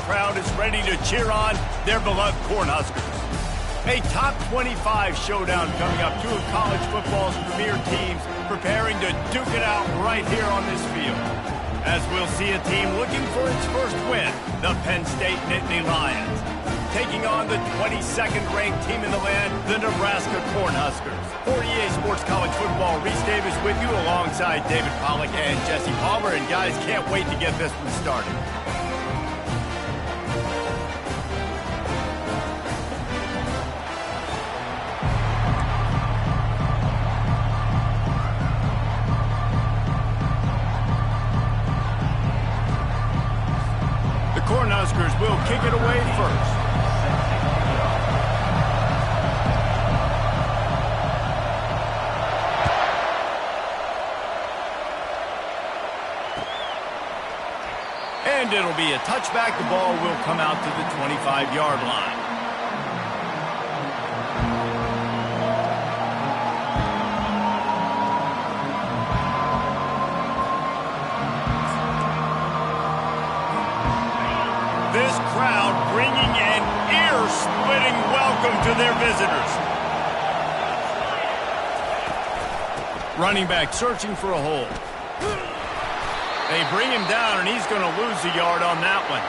crowd is ready to cheer on their beloved Cornhuskers. A top 25 showdown coming up. Two of college football's premier teams preparing to duke it out right here on this field. As we'll see a team looking for its first win, the Penn State Nittany Lions, taking on the 22nd ranked team in the land, the Nebraska Cornhuskers. For EA Sports College Football, Reese Davis with you alongside David Pollack and Jesse Palmer. And guys, can't wait to get this one started. The Cornhuskers will kick it away first. And it'll be a touchback. The ball will come out to the 25-yard line. This crowd bringing an ear-splitting welcome to their visitors. Running back searching for a hole. They bring him down, and he's going to lose a yard on that one.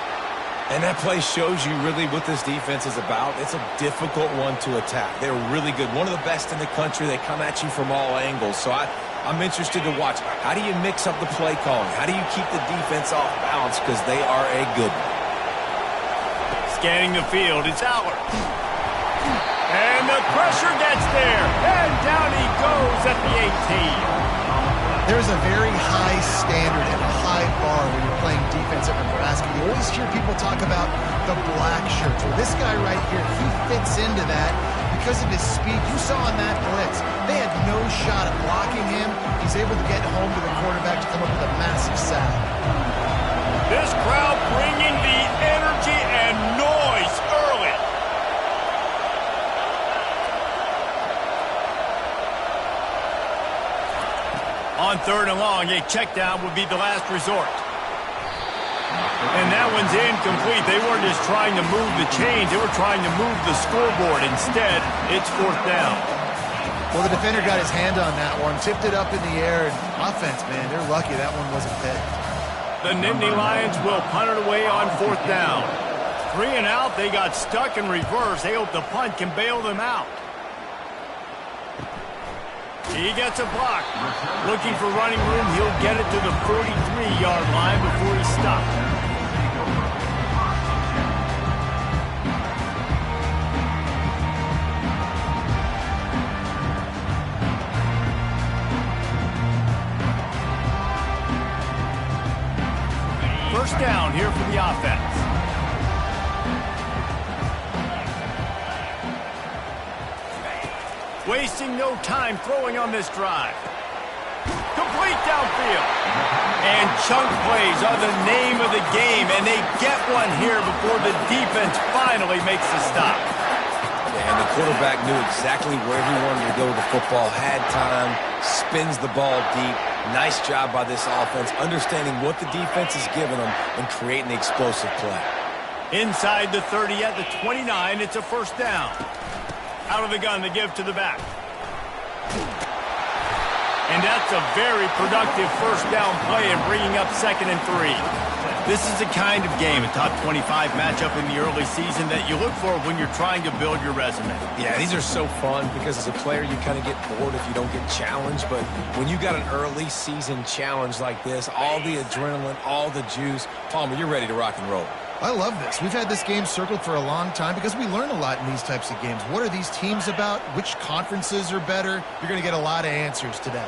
And that play shows you really what this defense is about. It's a difficult one to attack. They're really good. One of the best in the country. They come at you from all angles. So I'm interested to watch. How do you mix up the play calling? How do you keep the defense off balance? Because they are a good one. Scanning the field, it's Allard. And the pressure gets there. And down he goes at the 18. There's a very high standard and a high bar when you're playing defense at Nebraska. You always hear people talk about the black shirts. Well, this guy right here, he fits into that because of his speed. You saw on that blitz, they had no shot at blocking him. He's able to get home to the quarterback to come up with a massive sack. This crowd bringing the energy and noise early. On third and long, a check down would be the last resort. And that one's incomplete. They weren't just trying to move the chains. They were trying to move the scoreboard. Instead, it's fourth down. Well, the defender got his hand on that one, tipped it up in the air. And offense, man, they're lucky that one wasn't picked. The Nittany Lions will punt it away on fourth down. 3 and out. They got stuck in reverse. They hope the punt can bail them out. He gets a block. Looking for running room. He'll get it to the 43-yard line before he stops. First down here for the offense. Wasting no time throwing on this drive. Complete downfield. And chunk plays are the name of the game, and they get one here before the defense finally makes the stop. Yeah, and the quarterback knew exactly where he wanted to go with the football, had time, spins the ball deep. Nice job by this offense, understanding what the defense is giving them and creating the explosive play. Inside the 30 at the 29, it's a first down. Out of the gun to give to the back. And that's a very productive first down play and bringing up 2nd and 3. This is the kind of game, a top 25 matchup in the early season that you look for when you're trying to build your resume. Yeah, these are so fun because as a player you kind of get bored if you don't get challenged. But when you got an early season challenge like this, all the adrenaline, all the juice, Palmer, you're ready to rock and roll. I love this. We've had this game circled for a long time because we learn a lot in these types of games. What are these teams about? Which conferences are better? You're going to get a lot of answers today.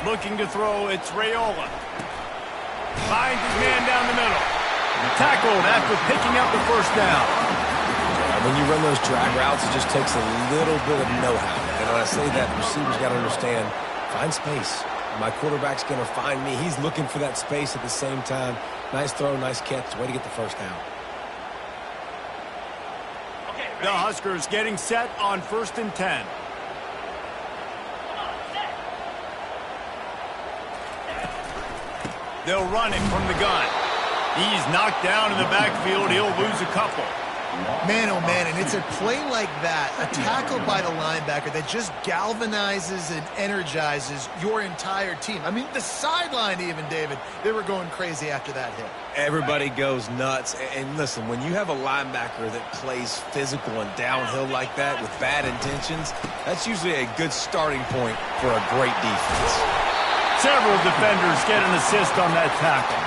Looking to throw, it's Raiola. Finds his man down the middle. Tackled after picking up the first down. When you run those drag routes, it just takes a little bit of know-how. And when I say that, receivers got to understand, find space. My quarterback's going to find me. He's looking for that space at the same time. Nice throw, nice catch. Way to get the first down. The Huskers getting set on 1st and 10. They'll run it from the gun. He's knocked down in the backfield. He'll lose a couple. Man, oh man, and it's a play like that, a tackle by the linebacker that just galvanizes and energizes your entire team. I mean, the sideline even, David, they were going crazy after that hit. Everybody goes nuts. And listen, when you have a linebacker that plays physical and downhill like that with bad intentions, that's usually a good starting point for a great defense. Several defenders get an assist on that tackle.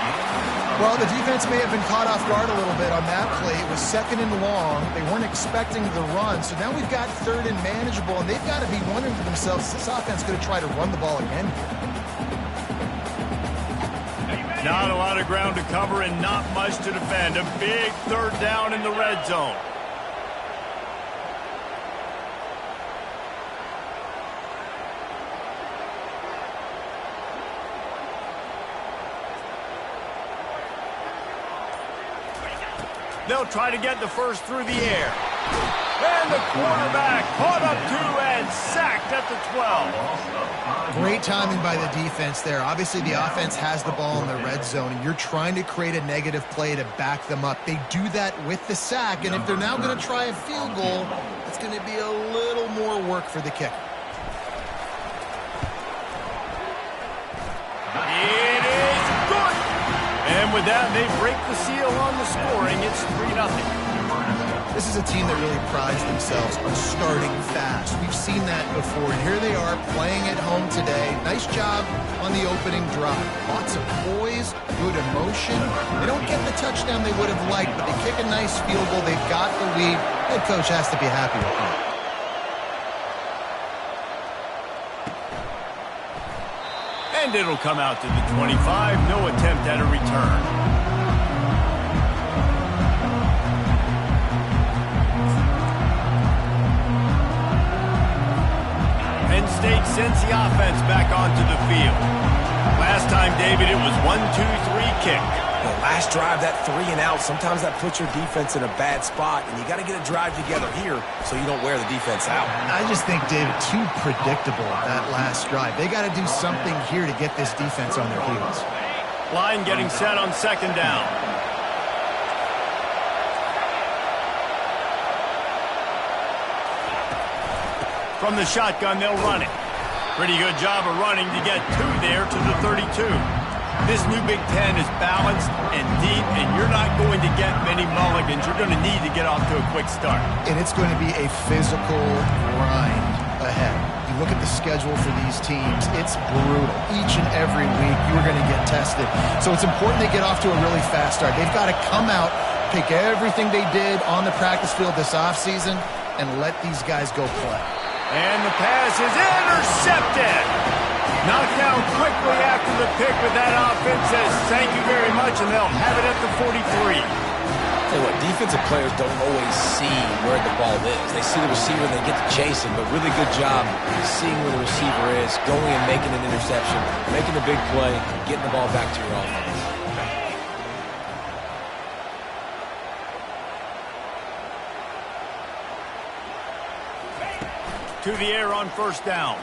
Well, the defense may have been caught off guard a little bit on that play. It was 2nd and long. They weren't expecting the run. So now we've got 3rd and manageable, and they've got to be wondering to themselves, is this offense going to try to run the ball again? Not a lot of ground to cover and not much to defend. A big 3rd down in the red zone. They'll try to get the first through the air. And the quarterback caught up 2 and sacked at the 12. Great timing by the defense there. Obviously, the offense has the ball in the red zone, and you're trying to create a negative play to back them up. They do that with the sack, and if they're now going to try a field goal, it's going to be a little more work for the kicker. It is good. And with that, they break the seal on the scoring. It's 3-0. This is a team that really prides themselves on starting fast. We've seen that before, and here they are playing at home today. Nice job on the opening drive. Lots of poise, good emotion. They don't get the touchdown they would have liked, but they kick a nice field goal. They've got the lead. Head coach has to be happy with that. And it'll come out to the 25. No attempt at a return. Penn State sends the offense back onto the field. Last time, David, it was 1-2-3 kick. The last drive, that 3 and out, sometimes that puts your defense in a bad spot, and you got to get a drive together here so you don't wear the defense out. I just think, David, too predictable that last drive. They got to do something here to get this defense on their heels. Line getting set on 2nd down. From the shotgun, they'll run it. Pretty good job of running to get 2 there to the 32. This new Big Ten is balanced and deep, and you're not going to get many mulligans. You're going to need to get off to a quick start. And it's going to be a physical grind ahead. You look at the schedule for these teams, it's brutal. Each and every week, you're going to get tested. So it's important they get off to a really fast start. They've got to come out, take everything they did on the practice field this offseason, and let these guys go play. And the pass is intercepted. Knocked down quickly after the pick, but that offense says thank you very much, and they'll have it at the 43. Tell you what, defensive players don't always see where the ball is. They see the receiver and they get to chase him, but really good job seeing where the receiver is, going and making an interception, making a big play, getting the ball back to your offense. To the air on 1st down.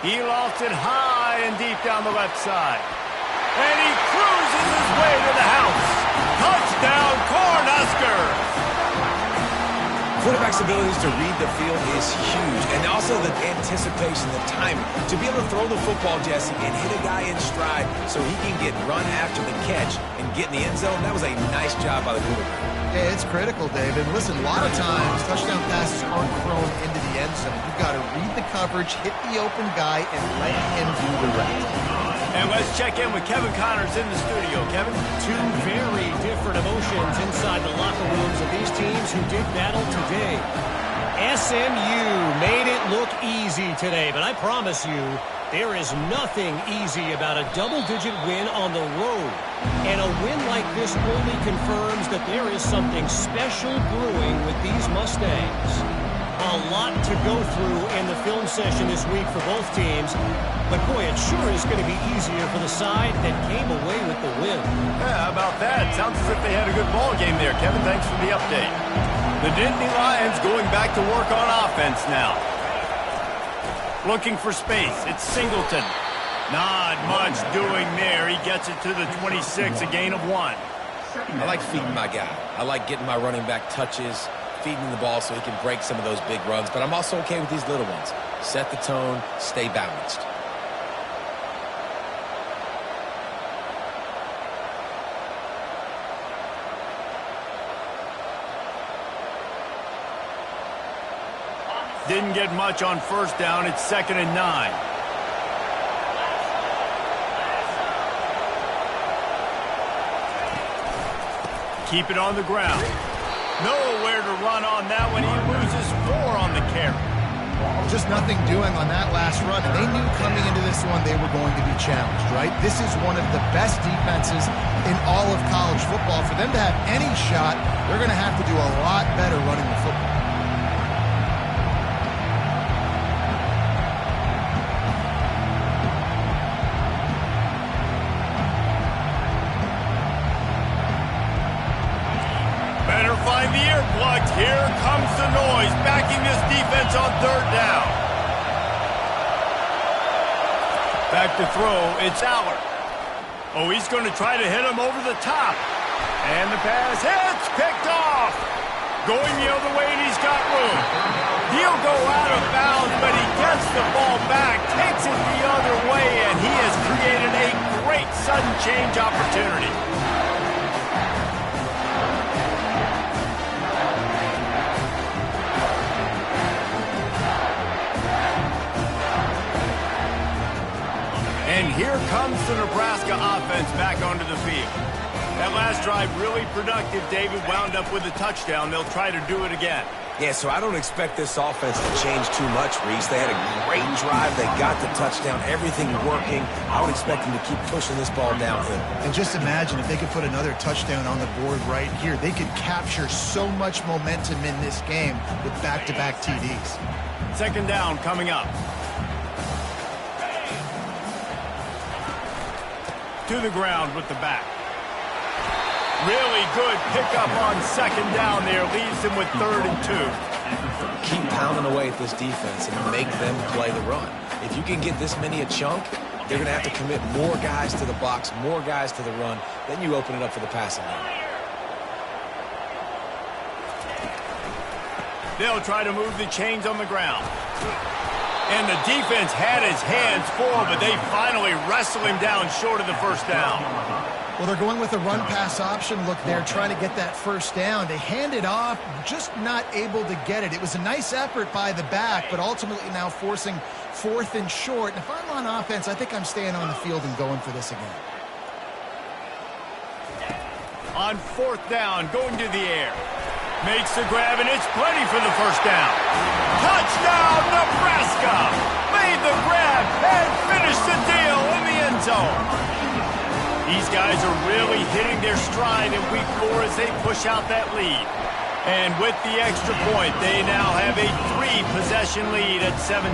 He lost it high and deep down the left side. And he cruises his way to the house. Touchdown, Cornhuskers! Quarterback's abilities to read the field is huge, and also the anticipation, the timing. To be able to throw the football, Jesse, and hit a guy in stride so he can get run after the catch and get in the end zone, that was a nice job by the quarterback. Yeah, it's critical, David. Listen, a lot of times, touchdown passes aren't thrown into the end zone. You've got to read the coverage, hit the open guy, and let him do the rest. And let's check in with Kevin Connors in the studio. Kevin? 2 very different emotions inside the locker rooms of these teams who did battle today. SMU made it look easy today, but I promise you, there is nothing easy about a double-digit win on the road. And a win like this only confirms that there is something special brewing with these Mustangs. A lot to go through in the film session this week for both teams. But boy, it sure is going to be easier for the side that came away with the win. Yeah, how about that? Sounds as if they had a good ball game there, Kevin. Thanks for the update. The Nittany Lions going back to work on offense now. Looking for space. It's Singleton. Not much doing there. He gets it to the 26, a gain of 1. I like feeding my guy. I like getting my running back touches, feeding the ball so he can break some of those big runs. But I'm also okay with these little ones. Set the tone, stay balanced. Didn't get much on first down. It's 2nd and 9. Keep it on the ground. Nowhere to run on that one. He loses 4 on the carry. Just nothing doing on that last run. And they knew coming into this one they were going to be challenged, right? This is one of the best defenses in all of college football. For them to have any shot, they're going to have to do a lot better running the football. Find the earplugs. Here comes the noise, backing this defense on 3rd down. Back to throw, it's Allard. Oh, he's going to try to hit him over the top. And the pass hits, picked off. Going the other way, and he's got room. He'll go out of bounds, but he gets the ball back, takes it the other way, and he has created a great sudden change opportunity. And here comes the Nebraska offense back onto the field. That last drive really productive. David wound up with a touchdown. They'll try to do it again. Yeah, so I don't expect this offense to change too much, Reese. They had a great drive. They got the touchdown. Everything working. I would expect them to keep pushing this ball downhill. And just imagine if they could put another touchdown on the board right here. They could capture so much momentum in this game with back-to-back TDs. 2nd down coming up. To the ground with the back. Really good pickup on 2nd down there. Leaves him with 3rd and 2. Keep pounding away at this defense and make them play the run. If you can get this many a chunk, they're going to have to commit more guys to the box, more guys to the run. Then you open it up for the passing game. They'll try to move the chains on the ground. And the defense had his hands full, but they finally wrestle him down short of the 1st down. Well, they're going with a run-pass option look there, trying to get that 1st down. They hand it off, just not able to get it. It was a nice effort by the back, but ultimately now forcing 4th and short. And if I'm on offense, I think I'm staying on the field and going for this again. On 4th down, going to the air. Makes the grab, and it's plenty for the 1st down. Touchdown, Nebraska! Made the grab and finished the deal in the end zone. These guys are really hitting their stride in week 4 as they push out that lead. And with the extra point, they now have a 3-possession lead at 17.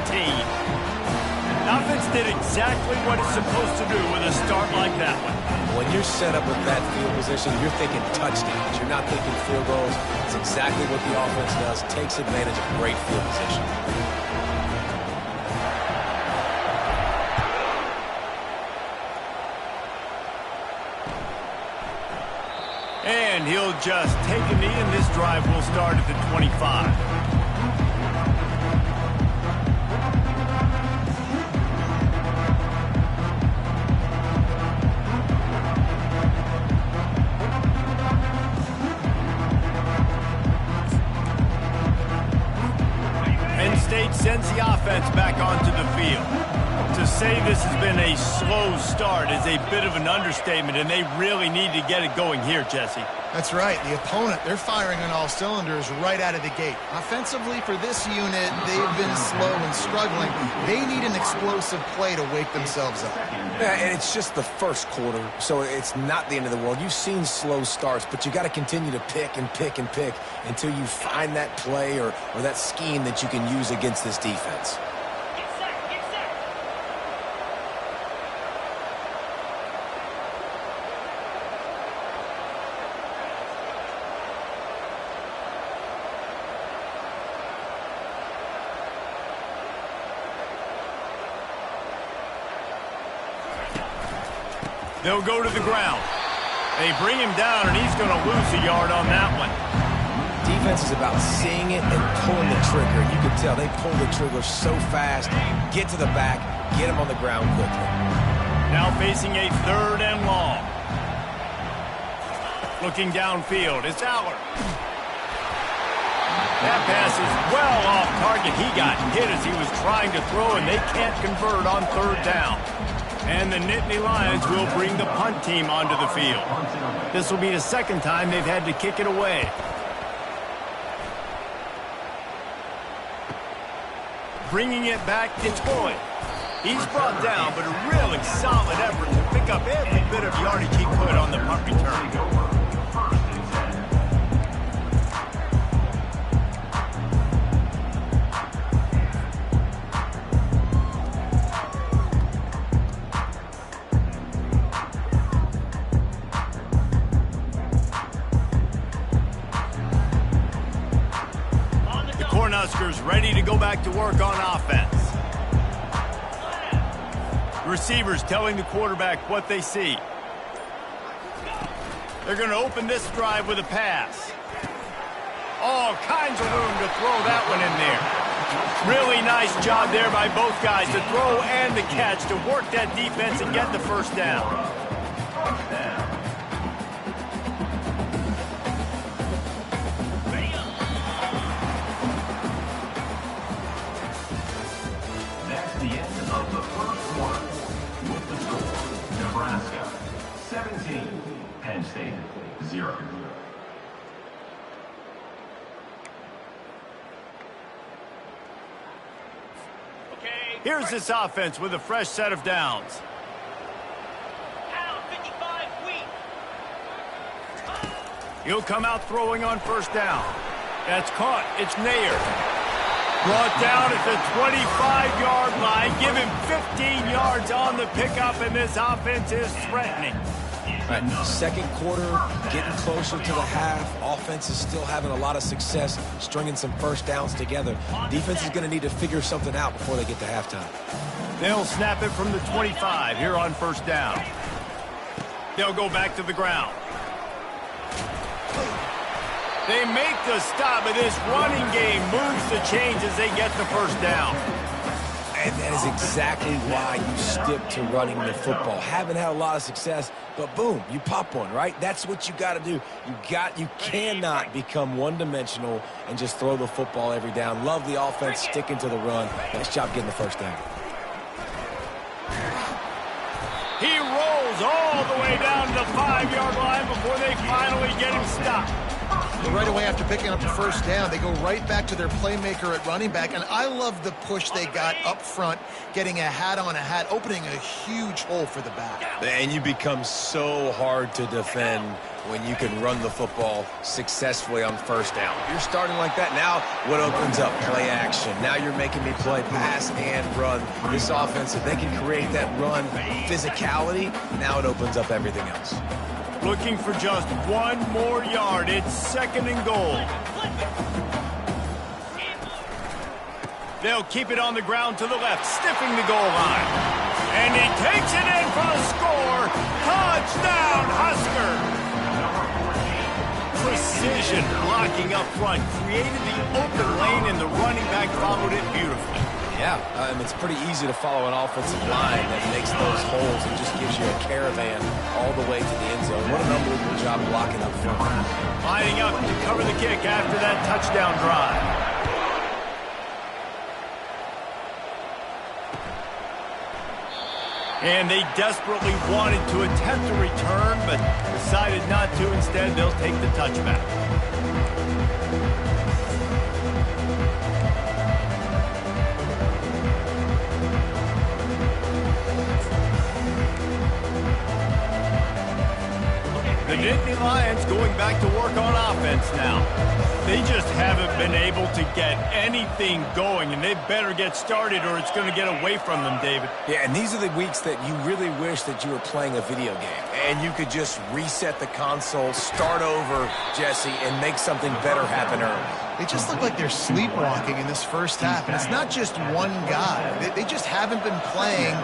Offense did exactly what it's supposed to do with a start like that one. When you're set up with that field position, you're thinking touchdowns. You're not thinking field goals. It's exactly what the offense does. Takes advantage of great field position. And he'll just take a knee, and this drive will start at the 25. Penn State sends the offense back onto the field. To say this has been a slow start is a bit of an understatement, and they really need to get it going here, Jesse. That's right. The opponent, they're firing on all cylinders right out of the gate. Offensively, for this unit, they've been slow and struggling. They need an explosive play to wake themselves up. Yeah, and it's just the 1st quarter, so it's not the end of the world. You've seen slow starts, but you got to continue to pick and pick and pick until you find that play or that scheme that you can use against this defense. They'll go to the ground. They bring him down, and he's going to lose a yard on that one. Defense is about seeing it and pulling the trigger. You can tell they pull the trigger so fast, get to the back, get him on the ground quickly. Now facing a 3rd and long. Looking downfield, it's Aller. That pass is well off target. He got hit as he was trying to throw, and they can't convert on 3rd down. And the Nittany Lions will bring the punt team onto the field. This will be the 2nd time they've had to kick it away. Bringing it back, it's Boyd. He's brought down, but a really solid effort to pick up every bit of yardage he could on the punt return. Cornhuskers ready to go back to work on offense. Receivers telling the quarterback what they see. They're going to open this drive with a pass. All kinds of room to throw that one in there. Really nice job there by both guys to throw and to catch, to work that defense and get the 1st down. Nebraska, 17. Penn State, 0. Here's this offense with a fresh set of downs. He'll come out throwing on 1st down. That's caught. It's Nair. Brought down at the 25-yard line. Give him 15 yards on the pickup, and this offense is threatening. Right, 2nd quarter, getting closer to the half. Offense is still having a lot of success stringing some 1st downs together. Defense is going to need to figure something out before they get to halftime. They'll snap it from the 25 here on 1st down. They'll go back to the ground. They make the stop, but this running game moves the chains as they get the 1st down. And that is exactly why you stick to running the football. Haven't had a lot of success, but boom, you pop one, right? That's what you got to do. You cannot become one-dimensional and just throw the football every down. Love the offense sticking to the run. Nice job getting the 1st down. He rolls all the way down to the 5-yard line before they finally get him stopped. Right away after picking up the 1st down, they go right back to their playmaker at running back. And I love the push they got up front, getting a hat on a hat, opening a huge hole for the back. And you become so hard to defend when you can run the football successfully on 1st down. You're starting like that. Now what opens up? Play action. Now you're making me play pass and run. This offense, if they can create that run physicality, now it opens up everything else. Looking for just 1 more yard. It's 2nd and goal. They'll keep it on the ground to the left, stiffing the goal line. And he takes it in for the score. Touchdown, Husker! Precision blocking up front created the open lane, and the running back followed it beautifully. Yeah, it's pretty easy to follow an offensive line that makes those holes and just gives you a caravan all the way to the end zone. What an unbelievable job blocking up front. Lining up to cover the kick after that touchdown drive. And they desperately wanted to attempt a return, but decided not to. Instead, they'll take the touchback. The Nittany Lions going back to work on offense now. They just haven't been able to get anything going, and they better get started or it's going to get away from them, David. Yeah, and these are the weeks that you really wish that you were playing a video game and you could just reset the console, start over, Jesse, and make something better happen early. They just look like they're sleepwalking in this 1st half, and it's not just one guy. They just haven't been playing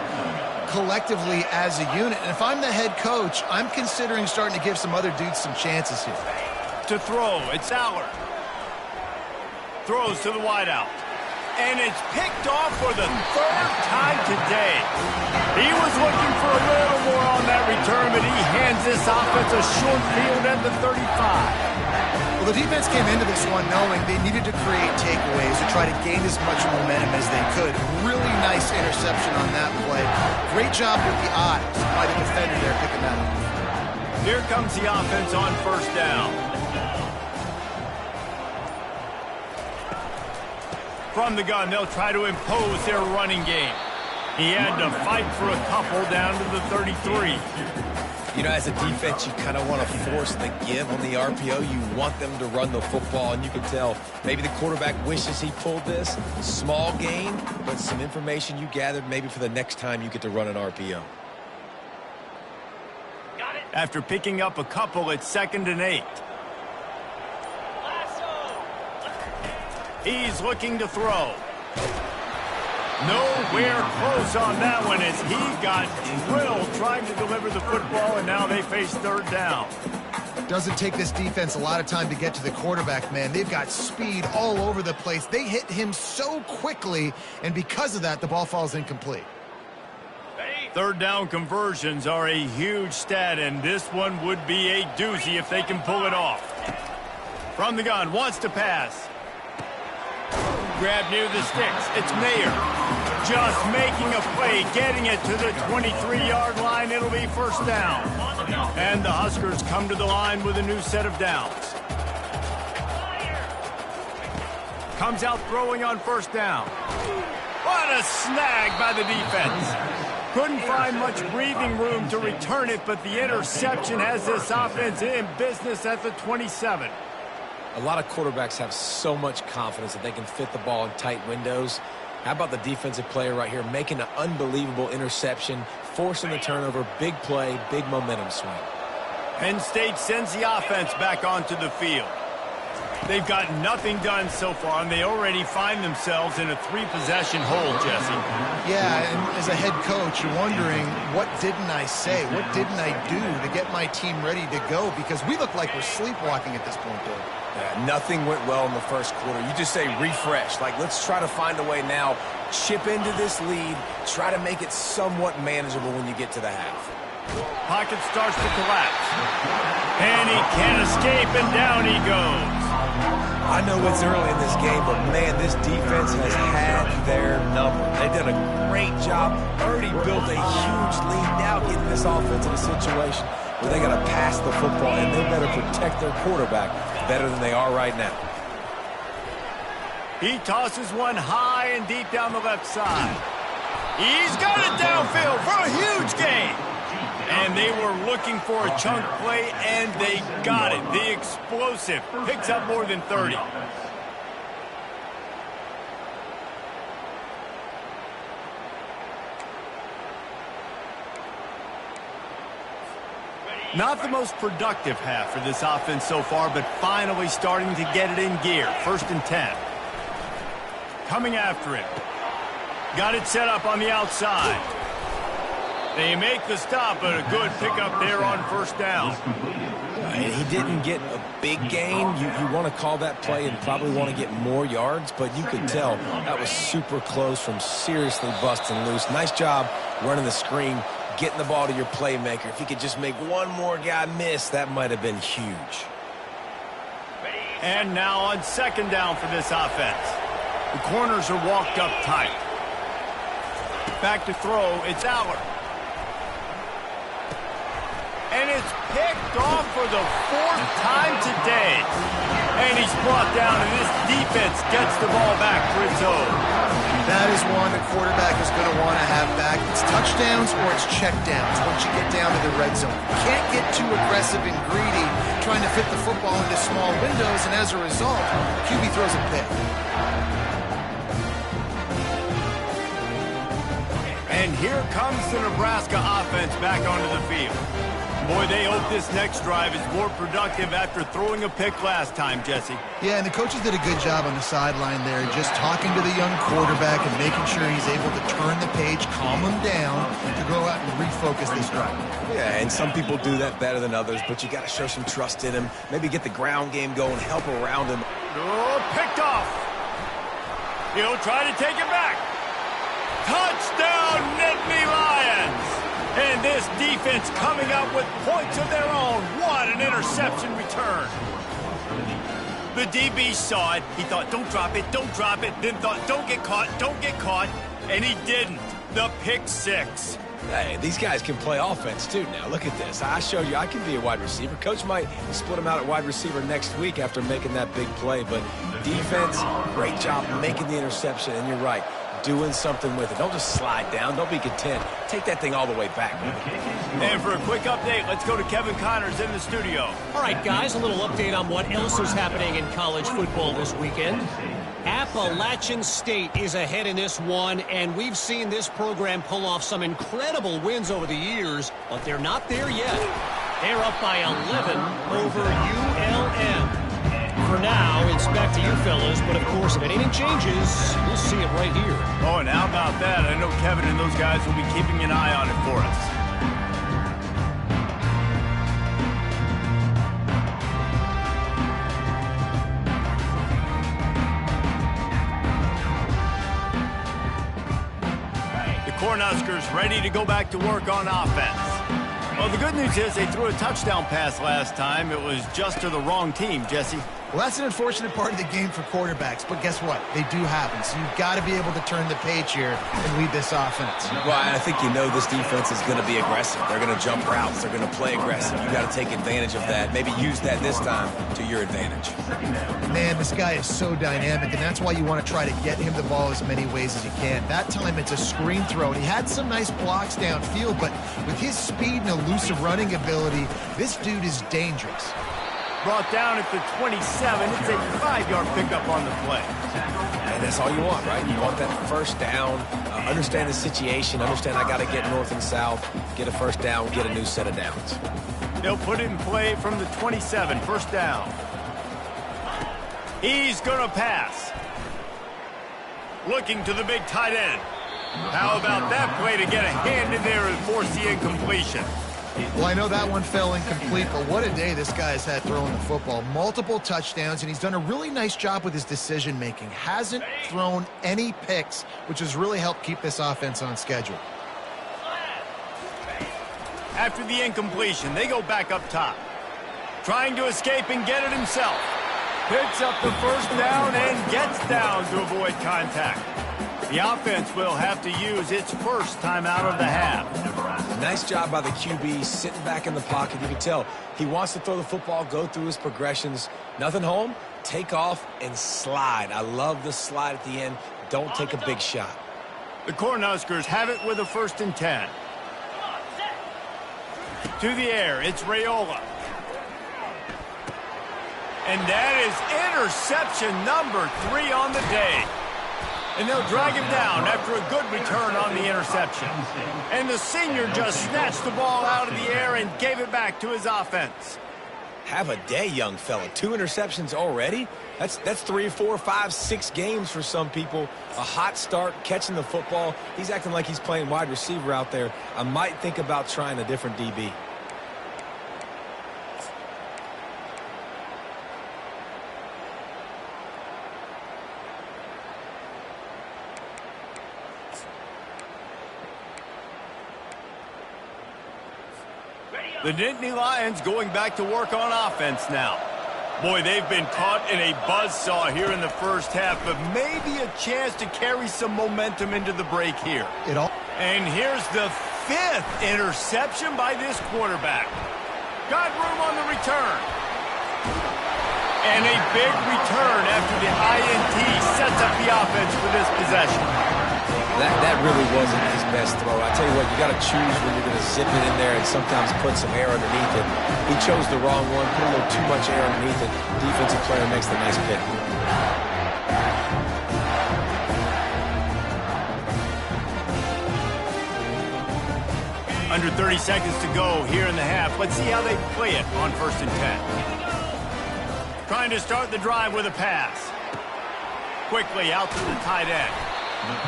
collectively as a unit. And if I'm the head coach, I'm considering starting to give some other dudes some chances here. To throw, it's Aller. Throws to the wideout. And it's picked off for the third time today. He was looking for a little more on that return, but he hands this offense a short field at the 35. Well, the defense came into this one knowing they needed to create takeaways to try to gain as much momentum as they could. Really nice interception on that play. Great job with the eyes by the defender there picking that up. Here comes the offense on first down. From the gun, they'll try to impose their running game. He had to fight for a couple down to the 33. You know, as a defense, you kind of want to force the give on the RPO. You want them to run the football, and you can tell maybe the quarterback wishes he pulled this. Small gain, but some information you gathered maybe for the next time you get to run an RPO. After picking up a couple, it's 2nd and 8. He's looking to throw. Nowhere close on that one as he got drilled trying to deliver the football, and now they face third down. Doesn't take this defense a lot of time to get to the quarterback, man. They've got speed all over the place. They hit him so quickly, and because of that, the ball falls incomplete. Third down conversions are a huge stat, and this one would be a doozy if they can pull it off. From the gun, wants to pass. Grab near the sticks. It's Mayer. Just making a play, getting it to the 23-yard line. It'll be first down. And the Huskers come to the line with a new set of downs. Comes out throwing on first down. What a snag by the defense. Couldn't find much breathing room to return it, but the interception has this offense in business at the 27. A lot of quarterbacks have so much confidence that they can fit the ball in tight windows. How about the defensive player right here making an unbelievable interception, forcing the turnover, big play, big momentum swing. Penn State sends the offense back onto the field. They've got nothing done so far, and they already find themselves in a 3-possession hole, Jesse. Yeah, and as a head coach, you're wondering, what didn't I say? What didn't I do to get my team ready to go? Because we look like we're sleepwalking at this point, Dave. Yeah, nothing went well in the first quarter. You just say refresh. Like, let's try to find a way now, chip into this lead, try to make it somewhat manageable when you get to the half. Pocket starts to collapse. And he can't escape, and down he goes. I know it's early in this game, but, man, this defense has had their number. They've done a great job, already built a huge lead, now getting this offense in a situation where they got to pass the football, and they better protect their quarterback better than they are right now. He tosses one high and deep down the left side. He's got it downfield for a huge gain. And they were looking for a chunk play, and they got it. The explosive picks up more than 30. Not the most productive half for this offense so far, but finally starting to get it in gear. 1st and 10. Coming after it. Got it set up on the outside. They make the stop, but a good pickup there on first down. And he didn't get a big gain. You want to call that play and probably want to get more yards, but you could tell that was super close from seriously busting loose. Nice job running the screen, getting the ball to your playmaker. If he could just make one more guy miss, that might have been huge. And now on 2nd down for this offense. The corners are walked up tight. Back to throw, it's Aller. And it's picked off for the 4th time today. And he's brought down, and this defense gets the ball back for its own. That is one the quarterback is going to want to have back. It's touchdowns or it's checkdowns once you get down to the red zone. You can't get too aggressive and greedy trying to fit the football into small windows, and as a result, QB throws a pick. And here comes the Nebraska offense back onto the field. Boy, they hope this next drive is more productive after throwing a pick last time, Jesse. Yeah, and the coaches did a good job on the sideline there, just talking to the young quarterback and making sure he's able to turn the page, calm him down, to go out and refocus this drive. Yeah, and some people do that better than others, but you got to show some trust in him. Maybe get the ground game going, help around him. Oh, picked off. He'll try to take it back. Touchdown, Nittany Lions! And this defense coming up with points of their own. What an interception return. The DB saw it. He thought, don't drop it, don't drop it. Then thought, don't get caught. And he didn't. The pick six. Hey, these guys can play offense, too, now. Look at this. I showed you I can be a wide receiver. Coach might split him out at wide receiver next week after making that big play. But defense, great job making the interception. And you're right, doing something with it. Don't just slide down. Don't be content. Take that thing all the way back. And for a quick update, let's go to Kevin Connors in the studio. All right, guys, a little update on what else is happening in college football this weekend. Appalachian State is ahead in this one, and we've seen this program pull off some incredible wins over the years, but they're not there yet. They're up by 11 over ULM. For now, it's back to you fellas, but of course, if anything changes, we'll see it right here. Oh, and how about that? I know Kevin and those guys will be keeping an eye on it for us. Cornhuskers ready to go back to work on offense. Well, the good news is they threw a touchdown pass last time. It was just to the wrong team, Jesse. Well, that's an unfortunate part of the game for quarterbacks, but guess what? They do happen, so you've got to be able to turn the page here and lead this offense. Well, I think you know this defense is going to be aggressive. They're going to jump routes. They're going to play aggressive. You've got to take advantage of that. Maybe use that this time to your advantage. Man, this guy is so dynamic, and that's why you want to try to get him the ball as many ways as you can. That time, it's a screen throw, and he had some nice blocks downfield, but with his speed and elusive running ability, this dude is dangerous. Brought down at the 27. It's a 5-yard pickup on the play. And that's all you want, right? You want that first down, understand the situation, understand I got to get north and south, get a first down, get a new set of downs. They'll put it in play from the 27, first down. He's going to pass. Looking to the big tight end. How about that play to get a hand in there and force the incompletion? Well, I know that one fell incomplete, but what a day this guy has had throwing the football. Multiple touchdowns, and he's done a really nice job with his decision-making. Hasn't thrown any picks, which has really helped keep this offense on schedule. After the incompletion, they go back up top. Trying to escape and get it himself. Picks up the first down and gets down to avoid contact. The offense will have to use its first timeout of the half. Nice job by the QB, sitting back in the pocket. You can tell he wants to throw the football, go through his progressions. Nothing home, take off, and slide. I love the slide at the end. Don't take a big shot. The Cornhuskers have it with a 1st and 10. To the air, it's Raiola. And that is interception number 3 on the day. And they'll drag him down after a good return on the interception. And the senior just snatched the ball out of the air and gave it back to his offense. Have a day, young fella. 2 interceptions already? That's 3, 4, 5, 6 games for some people. A hot start, catching the football. He's acting like he's playing wide receiver out there. I might think about trying a different DB. The Nittany Lions going back to work on offense now. Boy, they've been caught in a buzzsaw here in the first half, but maybe a chance to carry some momentum into the break here. And here's the 5th interception by this quarterback. Got room on the return. And a big return after the INT sets up the offense for this possession. That really wasn't his best throw. I tell you what, you got to choose when you're going to zip it in there and sometimes put some air underneath it. He chose the wrong one, put a little too much air underneath it. Defensive player makes the nice pick. Under 30 seconds to go here in the half. Let's see how they play it on 1st and 10. Trying to start the drive with a pass. Quickly out to the tight end.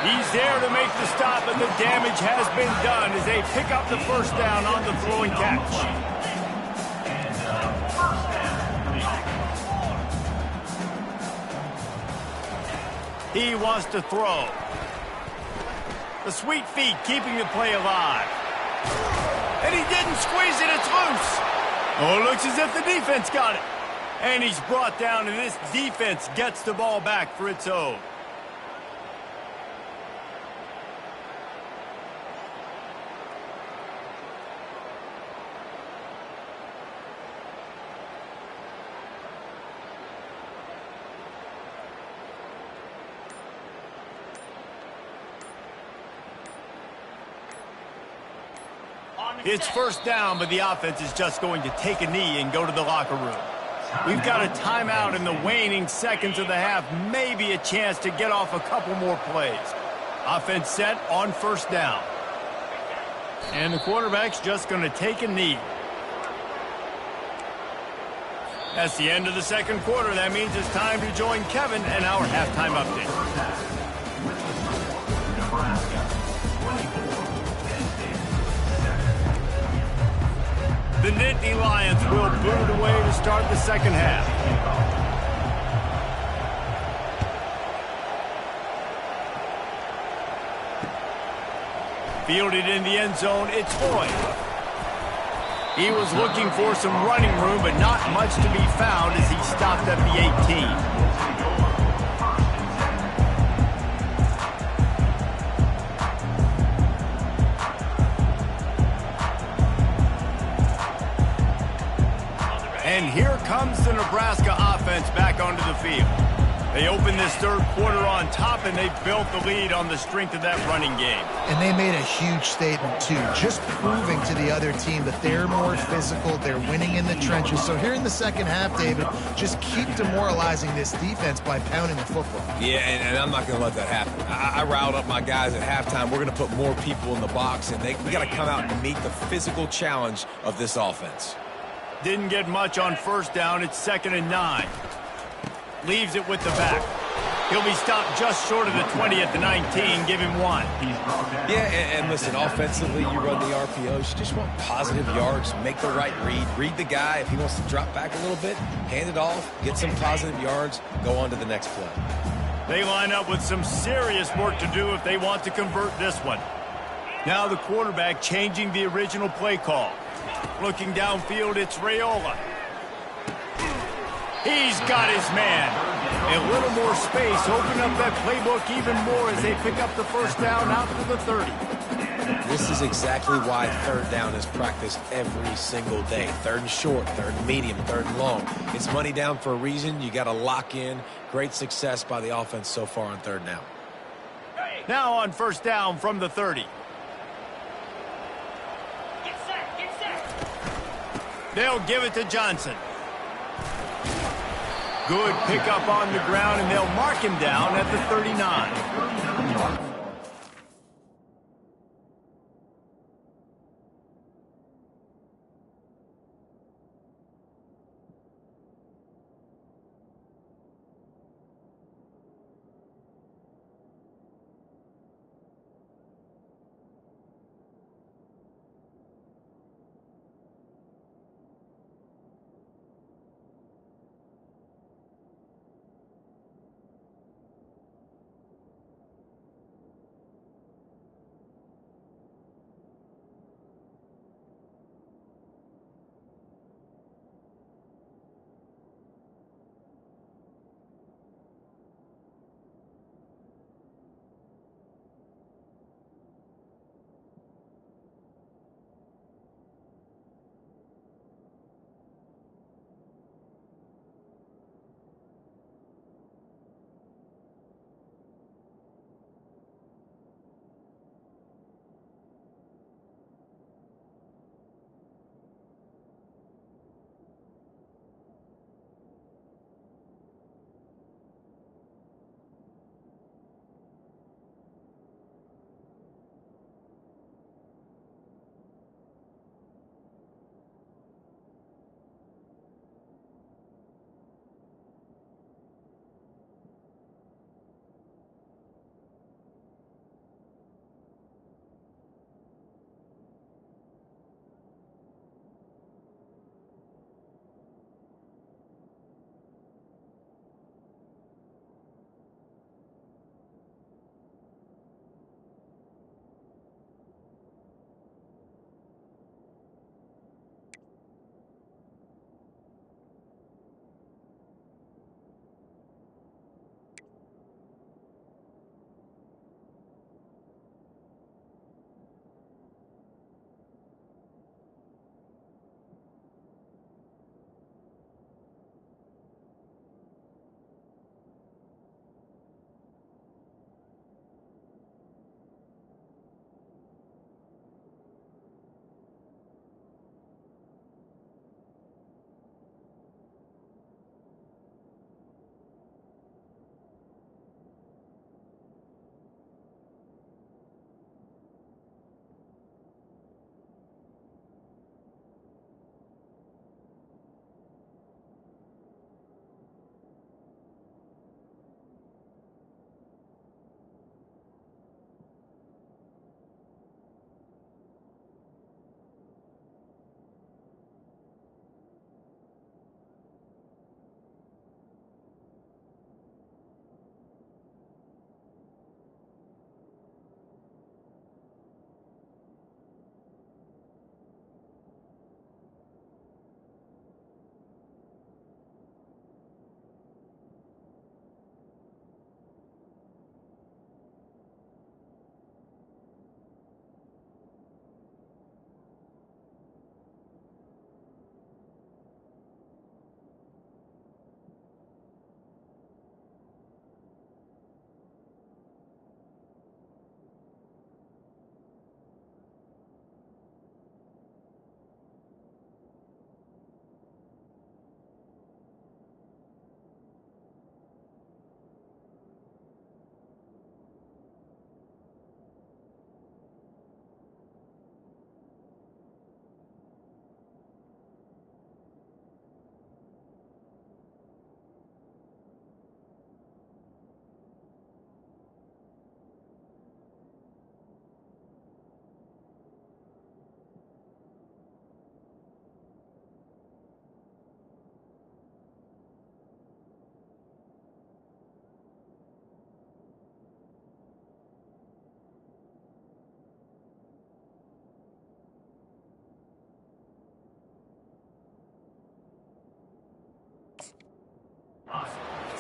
He's there to make the stop, but the damage has been done as they pick up the first down on the throwing catch. He wants to throw. The sweet feet keeping the play alive. And he didn't squeeze it, it's loose. Oh, it looks as if the defense got it. And he's brought down, and this defense gets the ball back for its own. It's first down, but the offense is just going to take a knee and go to the locker room. We've got a timeout in the waning seconds of the half. Maybe a chance to get off a couple more plays. Offense set on first down. And the quarterback's just going to take a knee. That's the end of the second quarter. That means it's time to join Kevin and our halftime update. Nebraska, 24, Penn State, 7. The Nittany Lions will boot it away to start the second half. Fielded in the end zone, it's Boyd. He was looking for some running room, but not much to be found as he stopped at the 18. And here comes the Nebraska offense back onto the field. They open this third quarter on top, and they've built the lead on the strength of that running game. And they made a huge statement, too, just proving to the other team that they're more physical, they're winning in the trenches. So here in the second half, David, just keep demoralizing this defense by pounding the football. Yeah, and I'm not going to let that happen. I riled up my guys at halftime. We're going to put more people in the box, and we got to come out and meet the physical challenge of this offense. Didn't get much on first down. It's 2nd and 9. Leaves it with the back. He'll be stopped just short of the 20 at the 19. Give him 1. Yeah, and listen, offensively, you run the RPOs. You just want positive yards, make the right read the guy. If he wants to drop back a little bit, hand it off, get some positive yards, go on to the next play. They line up with some serious work to do if they want to convert this one. Now the quarterback changing the original play call. Looking downfield, it's Raiola. He's got his man. A little more space, open up that playbook even more as they pick up the first down out to the 30. This is exactly why third down is practiced every single day. 3rd and short, 3rd and medium, 3rd and long. It's money down for a reason. You got to lock in. Great success by the offense so far on 3rd down. Now on first down from the 30. They'll give it to Johnson. Good pickup on the ground, and they'll mark him down at the 39.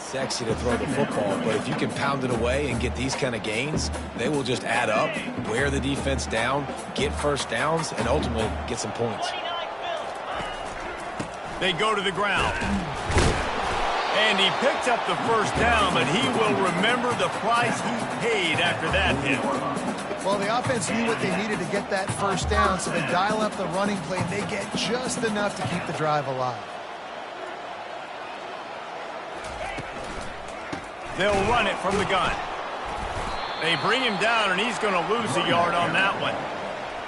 sexy to throw the football, but if you can pound it away and get these kind of gains, they will just add up, wear the defense down, get first downs, and ultimately get some points. They go to the ground. And he picks up the first down, but he will remember the price he paid after that hit. Well, the offense knew what they needed to get that first down, so they dial up the running play, and they get just enough to keep the drive alive. They'll run it from the gun. They bring him down, and he's going to lose a yard on that one.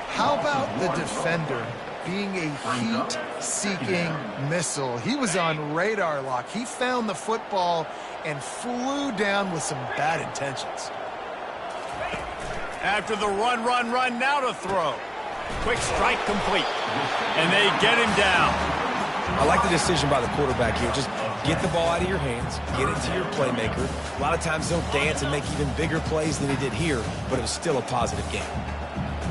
How about the defender being a heat-seeking missile? He was on radar lock. He found the football and flew down with some bad intentions. After the run, now to throw. Quick strike complete. And they get him down. I like the decision by the quarterback here. Just get the ball out of your hands, get it to your playmaker. A lot of times they'll dance and make even bigger plays than he did here, but it was still a positive game.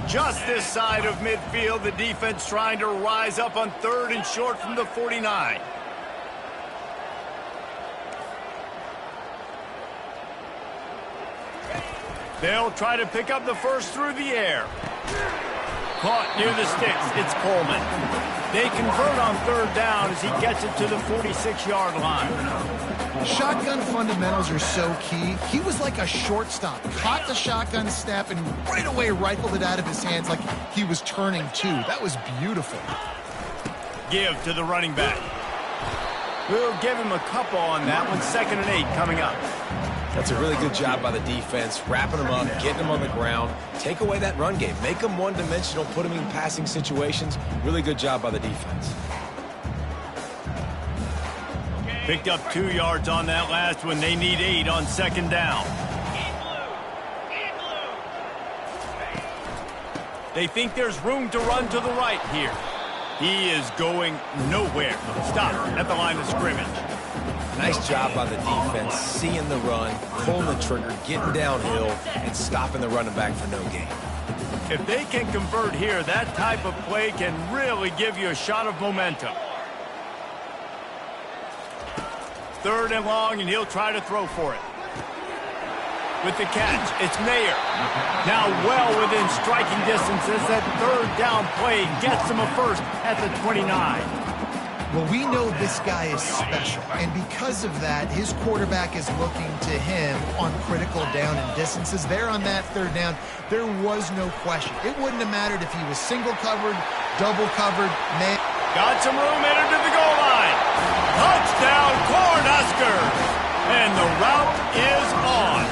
Just this side of midfield, the defense trying to rise up on 3rd and short from the 49. They'll try to pick up the first through the air. Caught near the sticks. It's Coleman. They convert on 3rd down as he gets it to the 46-yard line. Shotgun fundamentals are so key. He was like a shortstop. Caught the shotgun snap and right away rifled it out of his hands like he was turning two. That was beautiful. Give to the running back. We'll give him a couple on that one. 2nd and 8 coming up. That's a really good job by the defense, wrapping them up, getting them on the ground. Take away that run game. Make them one-dimensional, put them in passing situations. Really good job by the defense. Picked up 2 yards on that last one. They need 8 on 2nd down. They think there's room to run to the right here. He is going nowhere. Stop at the line of scrimmage. Nice job by the defense, seeing the run, pulling the trigger, getting downhill, and stopping the running back for no gain. If they can convert here, that type of play can really give you a shot of momentum. 3rd and long, and he'll try to throw for it. With the catch, it's Mayer. Now well within striking distance as that 3rd down play gets him a first at the 29. Well, we know this guy is special, and because of that, his quarterback is looking to him on critical down and distances. There on that 3rd down, there was no question. It wouldn't have mattered if he was single covered, double covered, man. Got some room, entered to the goal line. Touchdown, Cornhuskers! And the route is on.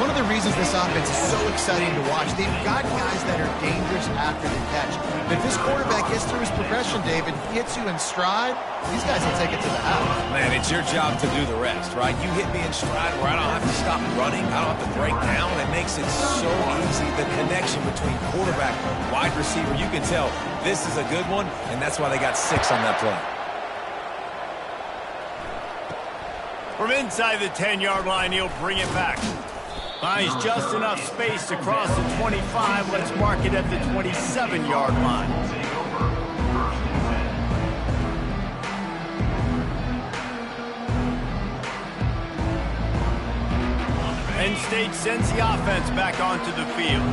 One of the reasons this offense is so exciting to watch, they've got guys that are dangerous after the catch. But if this quarterback gets through his progression, David, hits you in stride, these guys will take it to the house. Man, it's your job to do the rest, right? You hit me in stride where I don't have to stop running. I don't have to break down. It makes it so easy. The connection between quarterback, wide receiver, you can tell this is a good one, and that's why they got 6 on that play. From inside the 10-yard line, he'll bring it back. Finds just enough space to cross the 25. Let's mark it at the 27-yard line. Penn State sends the offense back onto the field.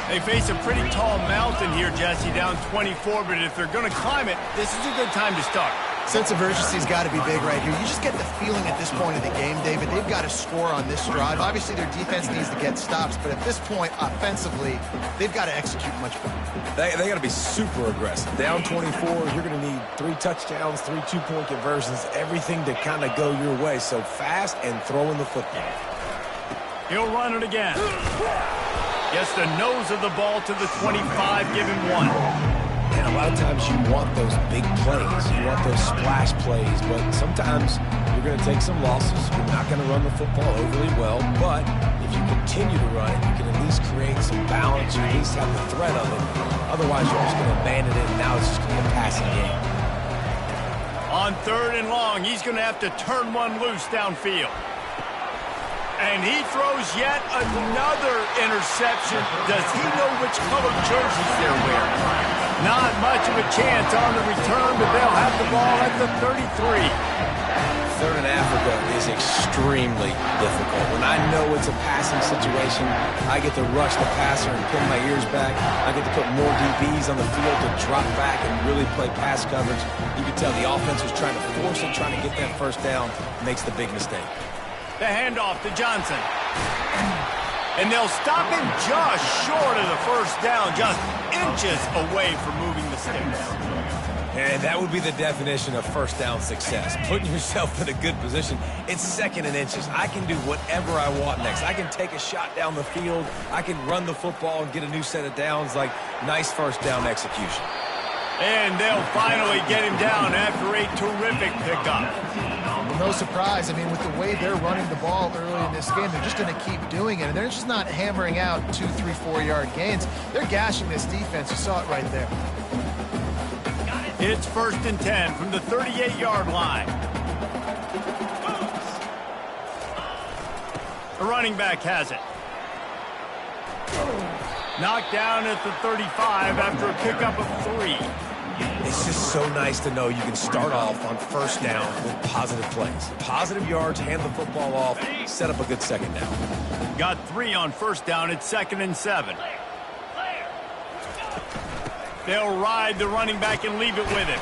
They face a pretty tall mountain here, Jesse, down 24, but if they're going to climb it, this is a good time to start. Sense of urgency's got to be big right here. You just get the feeling at this point of the game, David, they've got to score on this drive. Obviously, their defense needs to get stops, but at this point, offensively, they've got to execute much better. They got to be super aggressive. Down 24, you're going to need 3 touchdowns, 3 two-point conversions, everything to kind of go your way. So fast and throwing the football. He'll run it again. Gets the nose of the ball to the 25, give him 1. And a lot of times you want those big plays. You want those splash plays. But sometimes you're going to take some losses. You're not going to run the football overly well. But if you continue to run it, you can at least create some balance. You at least have the threat of it. Otherwise, you're just going to abandon it, and now it's just going to be a passing game. On 3rd and long, he's going to have to turn one loose downfield. And he throws yet another interception. Does he know which color jerseys they're wearing? Not much of a chance on the return, but they'll have the ball at the 33. third in Africa is extremely difficult. When I know it's a passing situation, I get to rush the passer and pin my ears back. I get to put more DBs on the field to drop back and really play pass coverage. You can tell the offense was trying to force it, trying to get that first down, makes the big mistake. The handoff to Johnson. And they'll stop him just short of the first down, just inches away from moving the sticks. And that would be the definition of first down success. Putting yourself in a good position. It's second and inches. I can do whatever I want next. I can take a shot down the field. I can run the football and get a new set of downs. Like, nice first down execution. And they'll finally get him down after a terrific pickup. No surprise. I mean, with the way they're running the ball early in this game, they're just going to keep doing it. And they're just not hammering out 2, 3, 4-yard gains. They're gashing this defense. You saw it right there. It's 1st and 10 from the 38-yard line. The running back has it. Knocked down at the 35 after a pickup of 3. It's just so nice to know you can start off on first down with positive plays. Positive yards, hand the football off, set up a good second down. Got 3 on first down at 2nd and 7. They'll ride the running back and leave it with him.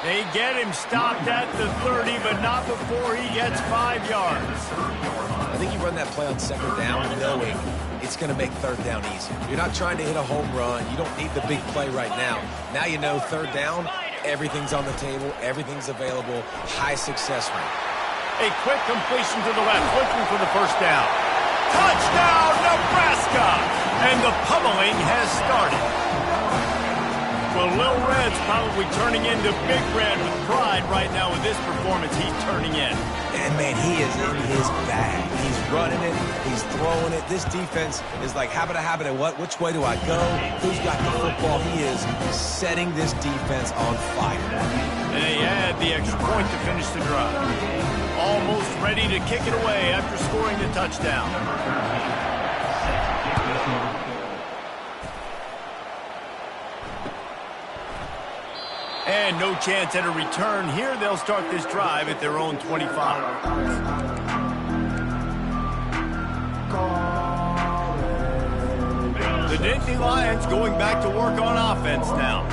They get him stopped at the 30, but not before he gets 5 yards. I think you run that play on second down knowing it's going to make third down easy. You're not trying to hit a home run. You don't need the big play right now. Now you know third down, everything's on the table, everything's available, high success rate. A quick completion to the left, looking for the first down. Touchdown, Nebraska! And the pummeling has started. Well, Lil Red's probably turning into Big Red with pride right now with this performance he's turning in. And, man, he is in his bag. He's running it. He's throwing it. This defense is like, habit, what? Which way do I go? Who's got the football? He is setting this defense on fire. And they add the extra point to finish the drive. Almost ready to kick it away after scoring the touchdown. And no chance at a return here. They'll start this drive at their own 25. The Nittany Lions going back to work on offense now.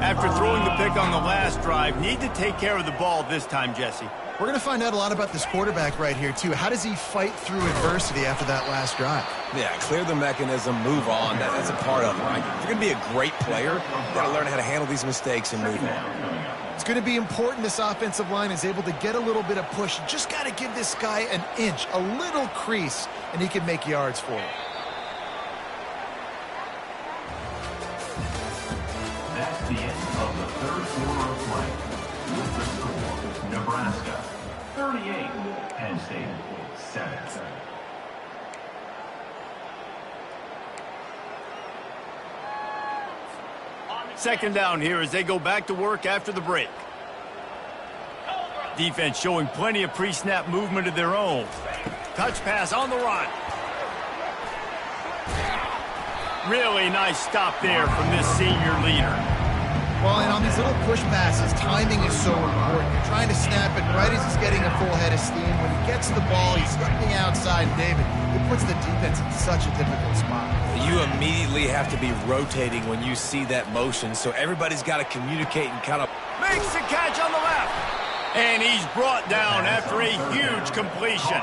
After throwing the pick on the last drive, need to take care of the ball this time, Jesse. We're going to find out a lot about this quarterback right here, too. How does he fight through adversity after that last drive? Yeah, clear the mechanism, move on. That's a part of it, right? If you're going to be a great player, you've got to learn how to handle these mistakes and move on. It's going to be important this offensive line is able to get a little bit of push. You just got to give this guy an inch, a little crease, and he can make yards for it. That's the end of the third quarter of play. With the score, Nebraska 38, Penn State 7. Second down here as they go back to work after the break. Defense showing plenty of pre-snap movement of their own. Touch pass on the run. Really nice stop there from this senior leader. Well, and on these little push passes, timing is so important. You're trying to snap it right as he's getting a full head of steam. When he gets the ball, he's looking outside, David. It puts the defense in such a difficult spot. You immediately have to be rotating when you see that motion, so everybody's got to communicate and kind of... Makes the catch on the left. And he's brought down after a huge completion.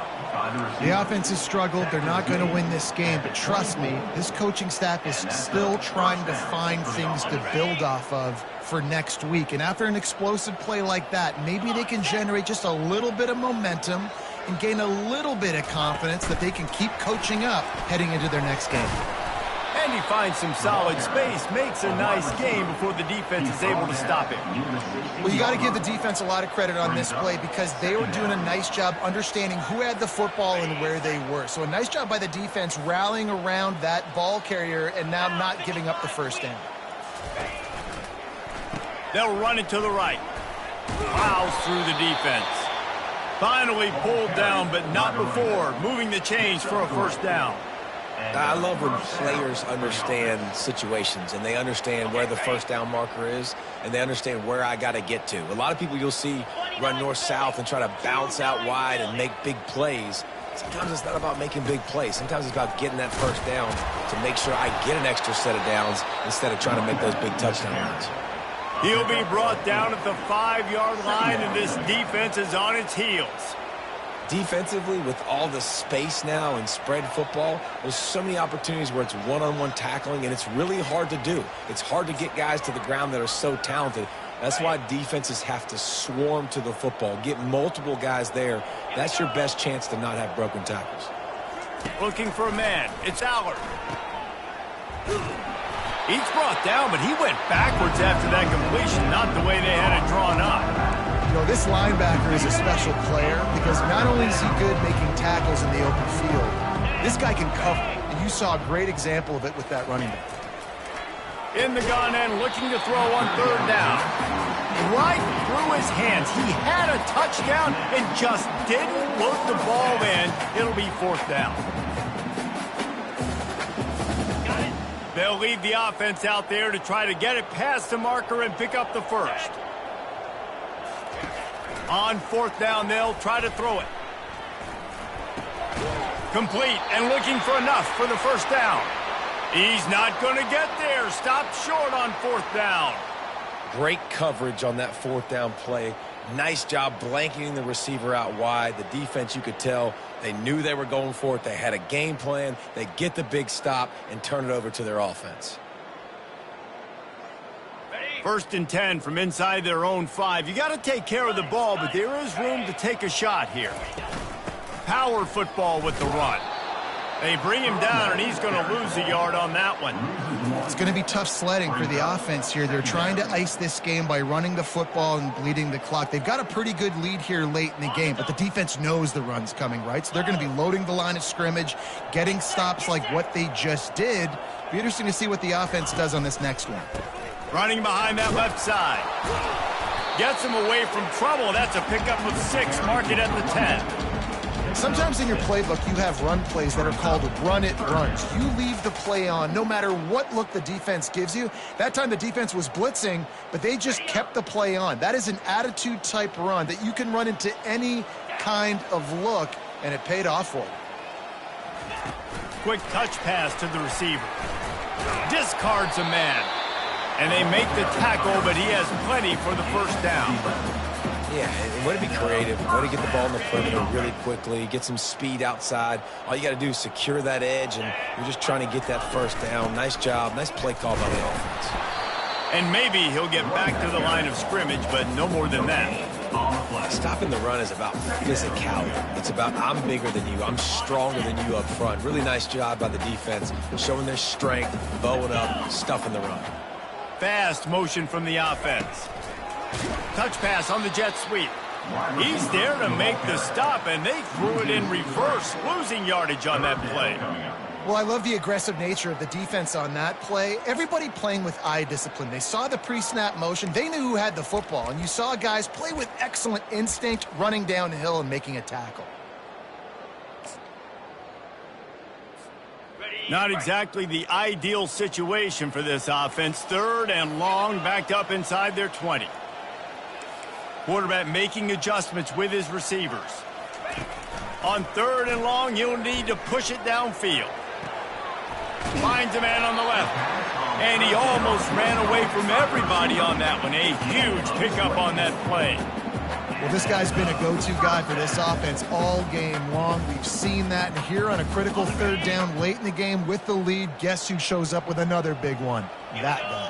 The offense has struggled. They're not going to win this game, but trust me, this coaching staff is still trying to find things to build off of for next week. And after an explosive play like that, maybe they can generate just a little bit of momentum and gain a little bit of confidence that they can keep coaching up heading into their next game. And he finds some solid space, makes a nice game before the defense is able to stop him. Well, you got to give the defense a lot of credit on this play because they were doing a nice job understanding who had the football and where they were. So a nice job by the defense rallying around that ball carrier and now not giving up the first down. They'll run it to the right. Plows through the defense. Finally pulled down, but not before. Moving the chains for a first down. I love when players understand situations and they understand where the first down marker is. and they understand where I got to get to. A lot of people you'll see run north-south and try to bounce out wide and make big plays. Sometimes it's not about making big plays. Sometimes it's about getting that first down to make sure I get an extra set of downs instead of trying to make those big touchdown runs. He'll be brought down at the 5-yard line, and this defense is on its heels. Defensively, with all the space now and spread football, there's so many opportunities where it's one-on-one tackling, and it's really hard to do. It's hard to get guys to the ground that are so talented. That's why defenses have to swarm to the football, get multiple guys there. That's your best chance to not have broken tackles. Looking for a man. It's Allard. He's brought down, but he went backwards after that completion, not the way they had it drawn up. You know, this linebacker is a special player because not only is he good making tackles in the open field, this guy can cover. And you saw a great example of it with that running back. In the gun and looking to throw on 3rd down. Right through his hands. He had a touchdown and just didn't load the ball in. It'll be 4th down. They'll lead the offense out there to try to get it past the marker and pick up the first. On 4th down, they'll try to throw it. Complete and looking for enough for the 1st down. He's not going to get there. Stopped short on 4th down. Great coverage on that 4th down play. Nice job blanketing the receiver out wide. The defense, you could tell, they knew they were going for it. They had a game plan. They get the big stop and turn it over to their offense. 1st and 10 from inside their own 5. You got to take care of the ball, but there is room to take a shot here. Power football with the run. They bring him down, and he's going to lose a yard on that one. It's going to be tough sledding for the offense here. They're trying to ice this game by running the football and bleeding the clock. They've got a pretty good lead here late in the game, but the defense knows the run's coming, right? So they're going to be loading the line of scrimmage, getting stops like what they just did. Be interesting to see what the offense does on this next one. Running behind that left side. Gets him away from trouble. That's a pickup of 6. Mark it at the 10. Sometimes in your playbook, you have run plays that are called run-it runs. You leave the play on no matter what look the defense gives you. That time the defense was blitzing, but they just kept the play on. That is an attitude-type run that you can run into any kind of look, and it paid off for them. Quick touch pass to the receiver. Discards a man. And they make the tackle, but he has plenty for the 1st down. Yeah, and way to be creative, way to get the ball in the perimeter really quickly, get some speed outside. All you got to do is secure that edge, and you're just trying to get that 1st down. Nice job, nice play call by the offense. And maybe he'll get back to the line of scrimmage, but no more than that. Stopping the run is about physicality. It's about I'm bigger than you, I'm stronger than you up front. Really nice job by the defense, showing their strength, bowing up, stuffing the run. Fast motion from the offense. Touch pass on the jet sweep. He's there to make the stop, and they threw it in reverse, losing yardage on that play. Well, I love the aggressive nature of the defense on that play. Everybody playing with eye discipline. They saw the pre-snap motion. They knew who had the football, and you saw guys play with excellent instinct, running downhill and making a tackle. Not exactly the ideal situation for this offense. 3rd and long, backed up inside their 20. Quarterback making adjustments with his receivers. On 3rd and long, he'll need to push it downfield. Finds a man on the left. And he almost ran away from everybody on that one. A huge pickup on that play. Well, this guy's been a go-to guy for this offense all game long. We've seen that. And here on a critical 3rd down late in the game with the lead, guess who shows up with another big one? That guy.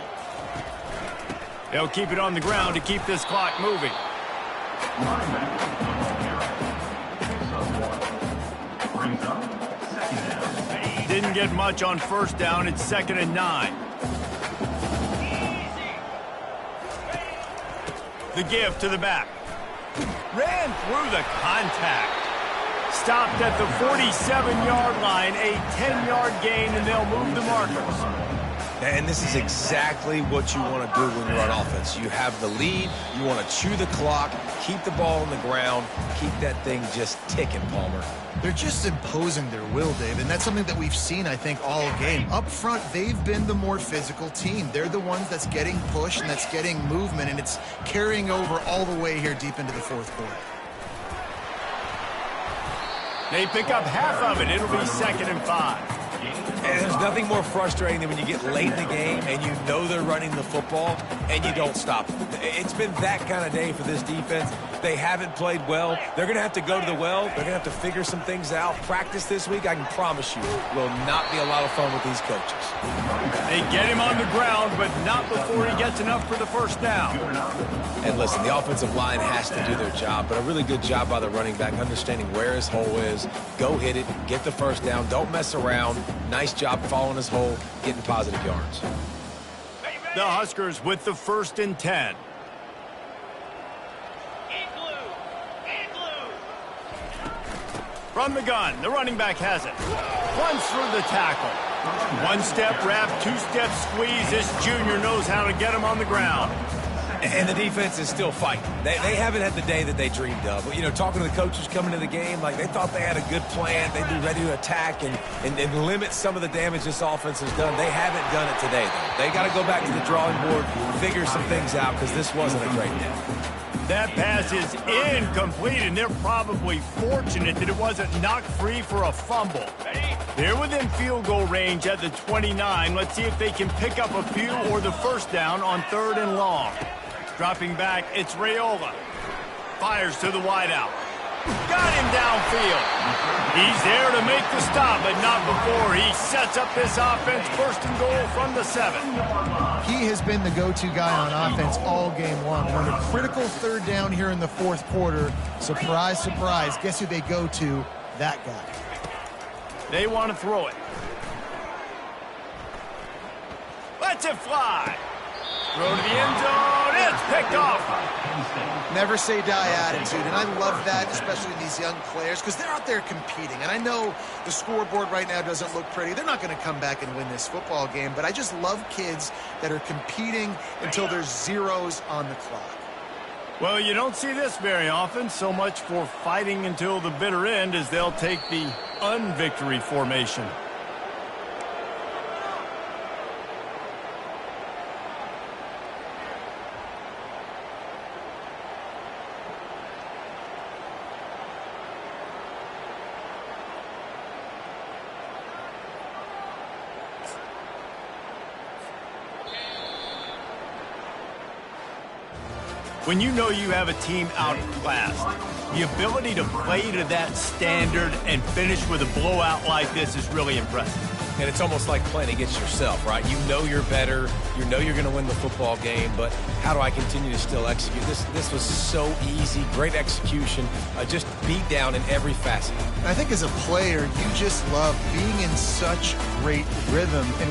They'll keep it on the ground to keep this clock moving. Didn't get much on 1st down. It's 2nd and 9. The give to the back. Ran through the contact. Stopped at the 47-yard line. A 10-yard gain, and they'll move the markers. And this is exactly what you want to do when you're on offense. You have the lead. You want to chew the clock, keep the ball on the ground, keep that thing just ticking, Palmer. They're just imposing their will, Dave, and that's something that we've seen, I think, all game. Up front, they've been the more physical team. They're the ones that's getting pushed and that's getting movement, and it's carrying over all the way here deep into the fourth quarter. They pick up half of it. It'll be 2nd and 5. And there's nothing more frustrating than when you get late in the game and you know they're running the football and you don't stop them. It's been that kind of day for this defense. They haven't played well. They're going to have to go to the well. They're going to have to figure some things out. Practice this week, I can promise you, will not be a lot of fun with these coaches. They get him on the ground, but not before he gets enough for the first down. And listen, the offensive line has to do their job, but a really good job by the running back, understanding where his hole is. Go hit it, get the first down, don't mess around. Nice job following his hole, getting positive yards. The Huskers with the 1st and 10. From the gun, the running back has it. Runs through the tackle. One-step wrap, two-step squeeze. This junior knows how to get him on the ground. And the defense is still fighting. They haven't had the day that they dreamed of. But, you know, talking to the coaches coming to the game, like they thought they had a good plan. They'd be ready to attack and limit some of the damage this offense has done. They haven't done it today, though. They got to go back to the drawing board, figure some things out, because this wasn't a great day. That pass is incomplete, and they're probably fortunate that it wasn't knocked free for a fumble. They're within field goal range at the 29. Let's see if they can pick up a few or the first down on 3rd and long. Dropping back, it's Raiola. Fires to the wideout. Got him downfield. He's there to make the stop, but not before he sets up this offense. 1st and goal from the 7. He has been the go-to guy on offense all game long. On a critical 3rd down here in the 4th quarter, surprise, surprise, guess who they go to? That guy. They want to throw it. Lets it fly. Throw to the end zone. It's picked off. Never say die attitude, and I love that, especially in these young players, because they're out there competing. And I know the scoreboard right now doesn't look pretty. They're not going to come back and win this football game, but I just love kids that are competing until there's zeros on the clock. Well, you don't see this very often. So much for fighting until the bitter end, as they'll take the unvictory formation. When you know you have a team outclassed, the ability to play to that standard and finish with a blowout like this is really impressive. And it's almost like playing against yourself, right? You know you're better. You know you're going to win the football game, but how do I continue to still execute? This was so easy, great execution, just beat down in every facet. I think as a player, you just love being in such great rhythm. And